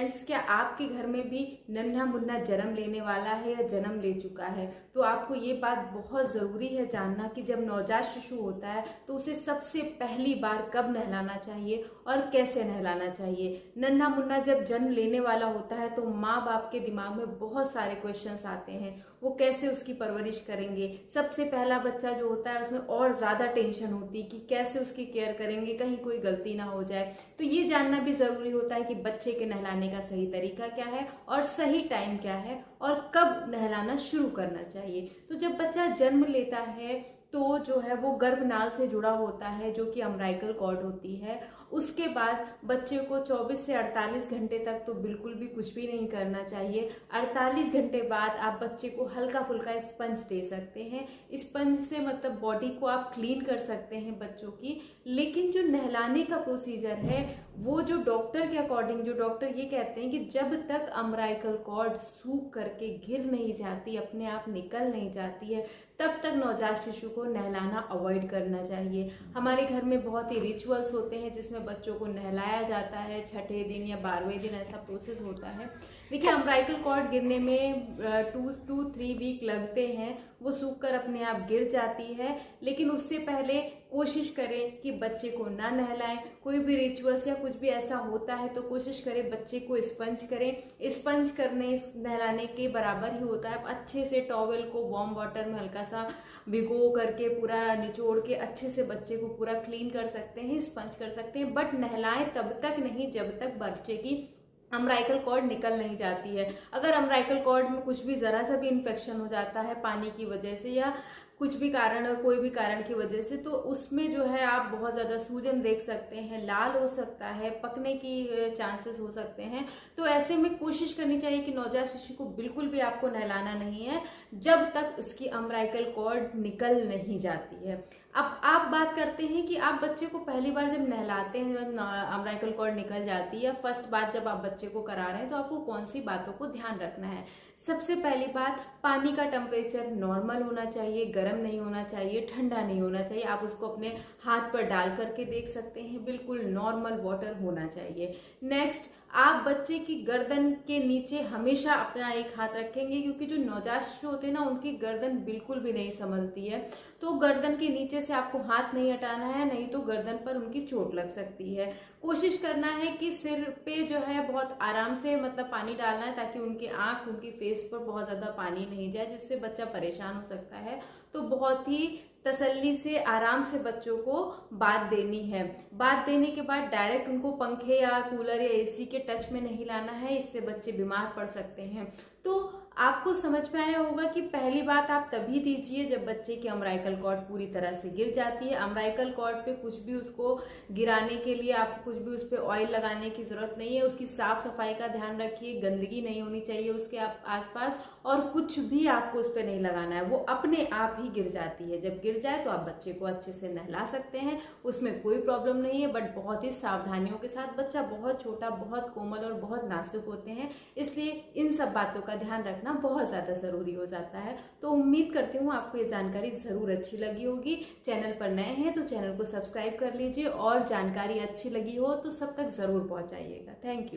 Friends, क्या आपके घर में भी नन्हा मुन्ना जन्म लेने वाला है या जन्म ले चुका है? तो आपको ये बात बहुत ज़रूरी है जानना कि जब नवजात शिशु होता है तो उसे सबसे पहली बार कब नहलाना चाहिए और कैसे नहलाना चाहिए। नन्हा मुन्ना जब जन्म लेने वाला होता है तो माँ बाप के दिमाग में बहुत सारे क्वेश्चंस आते हैं। वो कैसे उसकी परवरिश करेंगे। सबसे पहला बच्चा जो होता है उसमें और ज़्यादा टेंशन होती है कि कैसे उसकी केयर करेंगे, कहीं कोई गलती ना हो जाए। तो ये जानना भी ज़रूरी होता है कि बच्चे के नहलाने का सही तरीका क्या है और सही टाइम क्या है और कब नहलाना शुरू करना चाहिए। तो जब बच्चा जन्म लेता है तो जो है वो गर्भनाल से जुड़ा होता है, जो कि अम्बिलिकल कॉर्ड होती है। उसके बाद बच्चे को 24 से 48 घंटे तक तो बिल्कुल भी कुछ भी नहीं करना चाहिए। 48 घंटे बाद आप बच्चे को हल्का फुल्का स्पंज दे सकते हैं। स्पंज से मतलब बॉडी को आप क्लीन कर सकते हैं बच्चों की। लेकिन जो नहलाने का प्रोसीजर है वो जो डॉक्टर के अकॉर्डिंग, जो डॉक्टर ये कहते हैं कि जब तक अम्बिलिकल कॉर्ड सूख करके गिर नहीं जाती, अपने आप निकल नहीं जाती है, तब तक नवजात शिशु को नहलाना अवॉइड करना चाहिए। हमारे घर में बहुत ही रिचुअल्स होते हैं जिसमें बच्चों को नहलाया जाता है। छठे दिन या 12वें दिन ऐसा प्रोसेस होता है। देखिए, अम्बिलिकल कॉर्ड गिरने में 2 to 3 वीक लगते हैं। वो सूख कर अपने आप गिर जाती है। लेकिन उससे पहले कोशिश करें कि बच्चे को ना नहलाएं। कोई भी रिचुअल्स या कुछ भी ऐसा होता है तो कोशिश करें बच्चे को स्पंज करें। स्पंज करने नहलाने के बराबर ही होता है। अच्छे से टॉवेल को वार्म वाटर में हल्का सा भिगो करके पूरा निचोड़ के अच्छे से बच्चे को पूरा क्लीन कर सकते हैं, स्पंज कर सकते हैं। बट नहलाएं तब तक नहीं जब तक बच्चे की अम्बिलिकल कॉर्ड निकल नहीं जाती है। अगर अम्बिलिकल कॉर्ड में कुछ भी जरा सा भी इन्फेक्शन हो जाता है पानी की वजह से या कुछ भी कारण और कोई भी कारण की वजह से, तो उसमें जो है आप बहुत ज़्यादा सूजन देख सकते हैं, लाल हो सकता है, पकने की चांसेस हो सकते हैं। तो ऐसे में कोशिश करनी चाहिए कि नवजात शिशु को बिल्कुल भी आपको नहलाना नहीं है जब तक उसकी अम्बिलिकल कॉर्ड निकल नहीं जाती है। अब आप बात करते हैं कि आप बच्चे को पहली बार जब नहलाते हैं, जब अम्बिलिकल कॉर्ड निकल जाती है, फर्स्ट बार जब आप बच्चे को करा रहे हैं तो आपको कौन सी बातों को ध्यान रखना है। सबसे पहली बात, पानी का टेम्परेचर नॉर्मल होना चाहिए, गर्म नहीं होना चाहिए, ठंडा नहीं होना चाहिए। आप उसको अपने हाथ पर डाल करके देख सकते हैं, बिल्कुल नॉर्मल वाटर होना चाहिए। नेक्स्ट, आप बच्चे की गर्दन के नीचे हमेशा अपना एक हाथ रखेंगे, क्योंकि जो नवजात शिशु होते हैं ना, उनकी गर्दन बिल्कुल भी नहीं संभलती है। तो गर्दन के नीचे से आपको हाथ नहीं हटाना है, नहीं तो गर्दन पर उनकी चोट लग सकती है। कोशिश करना है कि सिर पे जो है बहुत आराम से मतलब पानी डालना है, ताकि उनकी आंख, उनकी फेस पर बहुत ज़्यादा पानी नहीं जाए, जिससे बच्चा परेशान हो सकता है। तो बहुत ही तसल्ली से आराम से बच्चों को बात देनी है। बात देने के बाद डायरेक्ट उनको पंखे या कूलर या एसी के टच में नहीं लाना है, इससे बच्चे बीमार पड़ सकते हैं। तो आपको समझ में आया होगा कि पहली बात आप तभी दीजिए जब बच्चे की अम्बिलिकल कॉर्ड पूरी तरह से गिर जाती है। अम्बिलिकल कॉर्ड पे कुछ भी उसको गिराने के लिए आपको कुछ भी उस पर ऑयल लगाने की जरूरत नहीं है। उसकी साफ सफाई का ध्यान रखिए, गंदगी नहीं होनी चाहिए उसके आसपास, और कुछ भी आपको उस पर नहीं लगाना है, वो अपने आप ही गिर जाती है। जब गिर जाए तो आप बच्चे को अच्छे से नहला सकते हैं, उसमें कोई प्रॉब्लम नहीं है। बट बहुत ही सावधानियों के साथ, बच्चा बहुत छोटा, बहुत कोमल और बहुत नाजुक होते हैं, इसलिए इन सब बातों का ध्यान रखना बहुत ज़्यादा ज़रूरी हो जाता है। तो उम्मीद करती हूँ आपको ये जानकारी ज़रूर अच्छी लगी होगी। चैनल पर नए हैं तो चैनल को सब्सक्राइब कर लीजिए, और जानकारी अच्छी लगी हो तो सब तक ज़रूर पहुँचाइएगा। Thank you.